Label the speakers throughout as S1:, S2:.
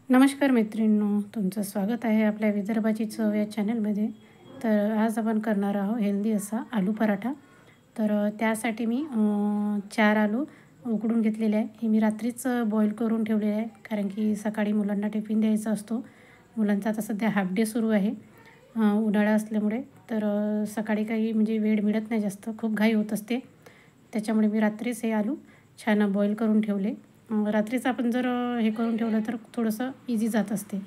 S1: नमस्कार मैत्रिणींनो, तुमचं स्वागत आहे आपल्या विदर्भाची चव या चॅनलमध्ये. तर आज आपण करणार आहोत हेल्दी असा आलू पराठा. तर त्यासाठी मी 4 आलू उकडून घेतलेले आहे. हे मी रात्रीच बॉईल करून ठेवलेले आहे, कारण की सकाळी मुलांना टिफिन द्यायचा असतो. मुलांचा आता सध्या हाफ डे सुरू आहे उन्हाळा असल्यामुळे. तर सकाळी काही म्हणजे वेळ मिळत नाही जास्त, खूप घाई होत असते. त्याच्यामुळे मी रात्रीच हे आलू छान बॉईल करून ठेवले. रात्रीच आपण जर हे करून ठेवलं तर थोडंसं इझी जात असते.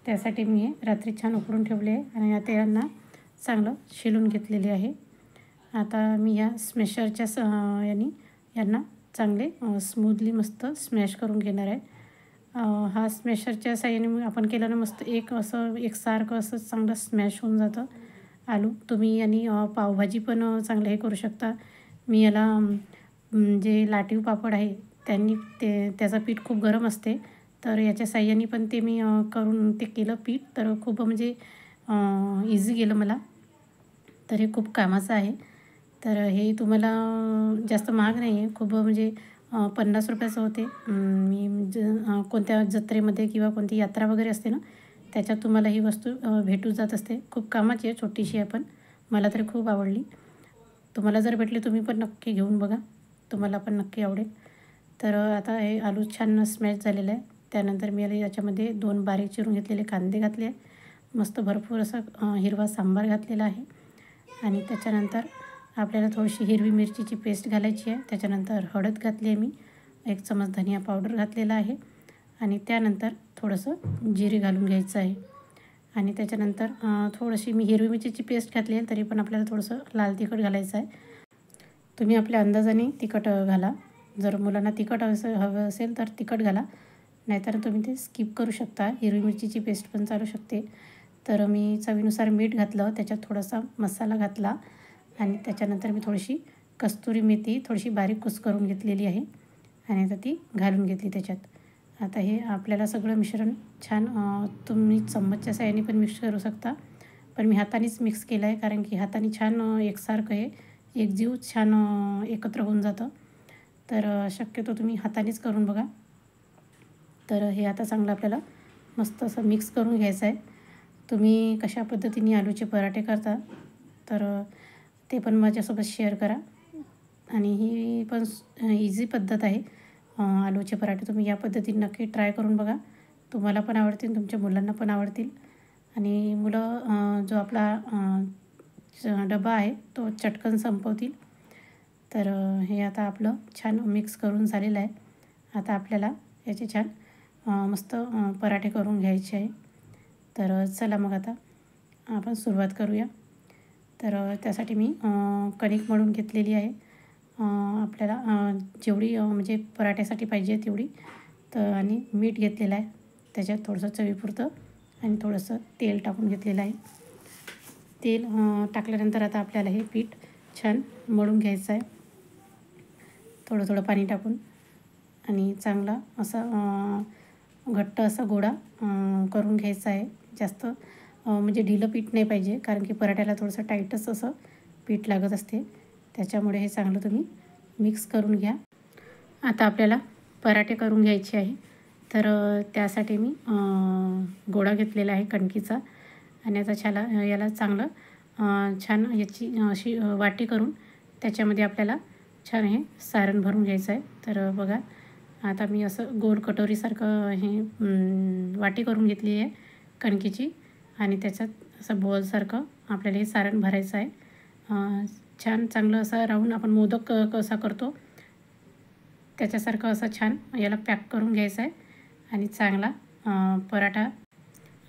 S1: त्यासाठी मी हे रात्री छान उकडून ठेवले आहे आणि आता यांना चांगलं शिलून घेतलेले आहे. आता मी या स्मॅशरच्या याने यांना चांगले स्मूथली मस्त स्मॅश करून घेणार आहे. हा स्मॅशरच्या साहाय्याने मग आपण केलं ना, मस्त एकसारखं असं चांगलं स्मॅश होऊन जातं आलू. तुम्ही यांनी पावभाजी पण चांगलं हे करू शकता. मी याला जे लाटीव पापड आहे त्याचं पीठ खूप गरम असते, तर याच्या साहाय्याने पण ते मी करून ते केलं पीठ. तर खूप म्हणजे इझी गेलं मला. तर हे खूप कामाचं आहे. तर हे तुम्हाला जास्त महाग नाही आहे. खूप म्हणजे 50 रुपयाचं होते. मी कोणत्या जत्रेमध्ये किंवा कोणती यात्रा वगैरे असते ना, त्याच्यात तुम्हाला ही वस्तू भेटून जात असते. खूप कामाची आहे, छोटीशी आहे पण मला तरी खूप आवडली. तुम्हाला जर भेटली तुम्ही पण नक्की घेऊन बघा, तुम्हाला पण नक्की आवडेल. तर आता हे आलू छान स्मॅश झालेलं आहे. त्यानंतर मी याच्यामध्ये 2 बारीक चिरून घेतलेले कांदे घातले आहे. मस्त भरपूर असा हिरवा सांबार घातलेला आहे आणि त्याच्यानंतर आपल्याला थोडीशी हिरवी मिरचीची पेस्ट घालायची आहे. त्याच्यानंतर हळद घातली आहे मी, 1 चमच धनिया पावडर घातलेला आहे आणि त्यानंतर थोडंसं जिरे घालून घ्यायचं आहे आणि त्याच्यानंतर थोडीशी मी हिरवी मिरचीची पेस्ट घातली आहे, तरी पण आपल्याला थोडंसं लाल तिखट घालायचं आहे. तुम्ही आपल्या अंदाजाने तिखट घाला. जर मुलांना तिखट हवं असेल तर तिखट घाला, नाहीतर तुम्ही ते स्किप करू शकता. हिरवी मिरचीची पेस्ट पण चालू शकते. तर मी चवीनुसार मीठ घातलं, त्याच्यात थोडासा मसाला घातला आणि त्याच्यानंतर मी थोडीशी कस्तुरी मेथी थोडीशी बारीक कुस्करून घेतलेली आहे आणि आता ती घालून घेतली त्याच्यात. आता हे आपल्याला सगळं मिश्रण छान तुम्ही चम्मचच्या साहाय्याने पण मिक्स करू शकता, पण मी हातानेच मिक्स केलं आहे, कारण की हाताने छान एकसारखं हे एकजीव छान एकत्र होऊन जातं. तर शक्यतो तुम्ही हातानेच करून बघा. तर हे आता चांगलं आपल्याला मस्त असं मिक्स करून घ्यायचं आहे. तुम्ही कशा पद्धतीने आलूचे पराठे करता तर ते पण माझ्यासोबत शेअर करा. आणि ही पण इझी पद्धत आहे. आलूचे पराठे तुम्ही या पद्धतीने नक्की ट्राय करून बघा. तुम्हाला पण आवडतील, तुमच्या मुलांना पण आवडतील आणि मुलं जो आपला डबा आहे तो चटकन संपवतील. तर हे आता आपलं छान मिक्स करून झालेलं आहे. आता आपल्याला याचे छान मस्त पराठे करून घ्यायचे आहे. तर चला मग आता आपण सुरुवात करूया. तर त्यासाठी मी कणिक मळून घेतलेली आहे. आपल्याला जेवढी म्हणजे पराठ्यासाठी पाहिजे तेवढी. तर आणि मीठ घेतलेलं आहे, त्याच्यात थोडंसं चवीपुरतं आणि थोडंसं तेल टाकून घेतलेलं आहे. तेल टाकल्यानंतर आता आपल्याला हे पीठ छान मळून घ्यायचं आहे, थोडं थोडं पाणी टाकून आणि चांगला असा घट्ट असा गोळा करून घ्यायचा आहे. जास्त म्हणजे ढिलं पीठ नाही पाहिजे, कारण की पराठ्याला थोडंसं टाईटच असं पीठ लागत असते. त्याच्यामुळे हे चांगलं तुम्ही मिक्स करून घ्या. आता आपल्याला पराठे करून घ्यायचे आहे. तर त्यासाठी मी गोळा घेतलेला आहे कणकीचा आणि आता याला चांगलं छान याची अशी वाटी करून त्याच्यामध्ये आपल्याला छान हे सारण भरून घ्यायचं आहे. तर बघा, आता मी असं गोल कटोरीसारखं हे वाटी करून घेतली आहे कणकीची आणि त्याच्यात असं बॉलसारखं आपल्याला हे सारण भरायचं आहे. छान चांगलं असं राऊंड आपण मोदक कसा करतो त्याच्यासारखं असं छान याला पॅक करून घ्यायचं आहे आणि चांगला पराठा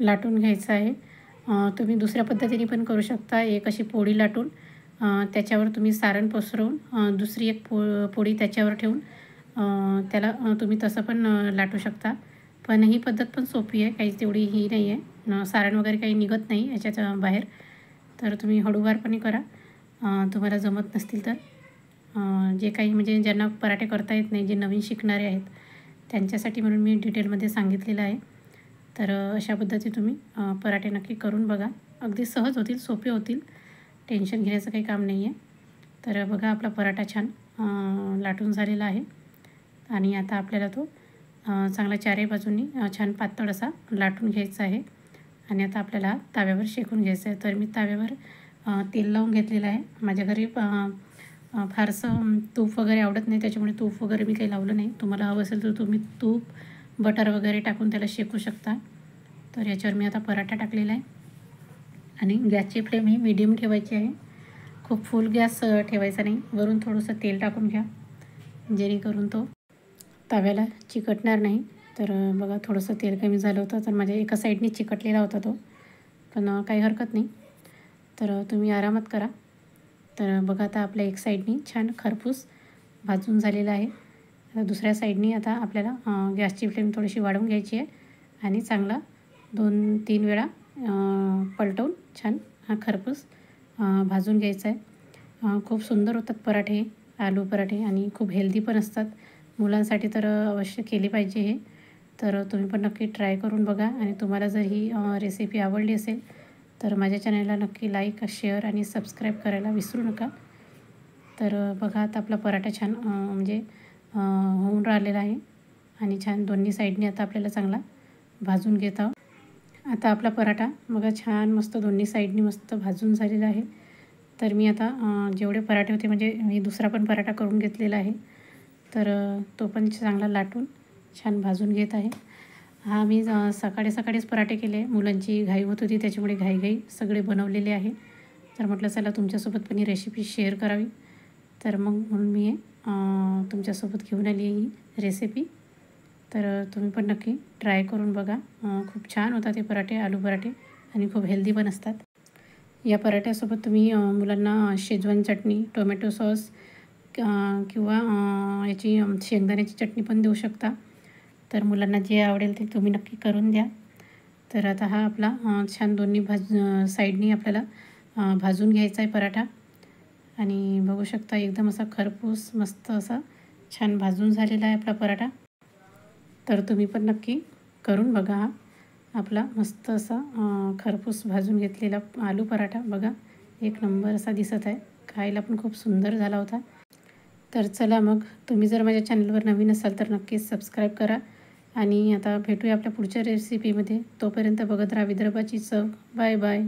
S1: लाटून घ्यायचा आहे. तुम्ही दुसऱ्या पद्धतीने पण करू शकता. एक अशी पोळी लाटून त्याच्यावर तुम्ही सारण पसरवून दुसरी एक पोळी त्याच्यावर ठेवून त्याला तुम्ही तसं पण लाटू शकता. पण ही पद्धत पण सोपी आहे, काही तेवढी ही नाही आहे. सारण वगैरे काही निघत नाही याच्यात बाहेर. तर तुम्ही हळूवारपणे करा, तुम्हाला जमत नसतील तर. जे काही म्हणजे ज्यांना पराठे करता येत नाही, जे नवीन शिकणारे आहेत त्यांच्यासाठी म्हणून मी डिटेलमध्ये सांगितलेलं आहे. तर अशा पद्धती तुम्ही पराठे नक्की करून बघा. अगदी सहज होतील, सोपे होतील, टेन्शन घेण्याचं काही काम नाही आहे. तर बघा, आपला पराठा छान लाटून झालेला आहे आणि आता आपल्याला तो चांगला चारही बाजूंनी छान पातळ असा लाटून घ्यायचा आहे. आणि आता आपल्याला ताव्यावर शेकून घ्यायचं आहे. तर मी ताव्यावर तेल लावून घेतलेलं आहे. माझ्या घरी फारसं तूप वगैरे आवडत नाही, त्याच्यामुळे तूप वगैरे मी काही लावलं नाही. तुम्हाला हवं असेल तर तुम्ही तूप, बटर वगैरे टाकून त्याला शेकू शकता. तर याच्यावर मी आता पराठा टाकलेला आहे आणि गॅसची फ्लेम ही मीडियम ठेवायची आहे. खूप फुल गॅस ठेवायचा नाही. वरून थोडंसं तेल टाकून घ्या, जेणेकरून तो तव्याला चिकटणार नाही. तर बघा थोडंसं तेल कमी झालं होतं, तर माझ्या एका साईडनी चिकटलेला होता तो, पण काही हरकत नाही. तर तुम्ही आरामात करा. तर बघा आता आपल्या एक साईडनी छान खरपूस भाजून झालेला आहे. दुसऱ्या साईडनी आता आपल्याला गॅसची फ्लेम थोडीशी वाढवून घ्यायची आहे आणि चांगला 2-3 वेळा पलटवून छान खरपूस भाजून घ्यायचा आहे. खूप सुंदर होतात पराठे, आलू पराठे, आणि खूप हेल्दी पण असतात. मुलांसाठी तर अवश्य केली पाहिजे हे. तर तुम्ही पण नक्की ट्राय करून बघा. आणि तुम्हाला जर ही रेसिपी आवडली असेल तर माझ्या चॅनलला नक्की लाईक, शेअर आणि सबस्क्राईब करायला विसरू नका. तर बघा आता आपला पराठा छान म्हणजे होऊन राहिलेला आहे आणि छान दोन्ही साईडनी आता आपल्याला चांगला भाजून घेत आहोत. आता आपला पराठा बघा छान मस्त दोन्ही साईडनी मस्त भाजून झालेला आहे. तर मी आता जेवढे पराठे होते, म्हणजे मी दुसरा पण पराठा करून घेतलेला आहे, तर तो पण चांगला लाटून छान भाजून घेत आहे. हा मी सकाळीच पराठे केले. मुलांची घाई होत होती, त्याच्यामुळे घाई सगळे बनवलेले आहे. तर म्हटलं चला तुमच्यासोबत पण ही रेसिपी शेअर करावी. तर मग म्हणून मी हे तुमच्यासोबत घेऊन आली ही रेसिपी. तर तुम्ही पण नक्की ट्राय करून बघा. खूप छान होतात हे पराठे, आलू पराठे, आणि खूप हेल्दी पण असतात. या पराठ्यासोबत तुम्ही मुलांना शेजवान चटणी, टोमॅटो सॉस किंवा याची शेंगदाण्याची चटणी पण देऊ शकता. तर मुलांना जे आवडेल ते तुम्ही नक्की करून द्या. तर आता हा आपला छान दोन्ही साईडनी आपल्याला भाजून घ्यायचा आहे पराठा. आणि बघू शकता एकदम असा खरपूस मस्त असा छान भाजून झालेला आहे आपला पराठा. तर तुम्ही पण नक्की करून बघा. हा आपला मस्त असा खरपूस भाजून घेतलेला आलू पराठा बघा एक नंबर असा दिसत आहे. खायला पण खूप सुंदर झाला होता. तर चला मग, तुम्ही जर माझ्या चॅनलवर नवीन असाल तर नक्कीच सबस्क्राईब करा. आणि आता भेटूया आपल्या पुढच्या रेसिपीमध्ये. तोपर्यंत बघत राहा विदर्भाची चव. Bye bye.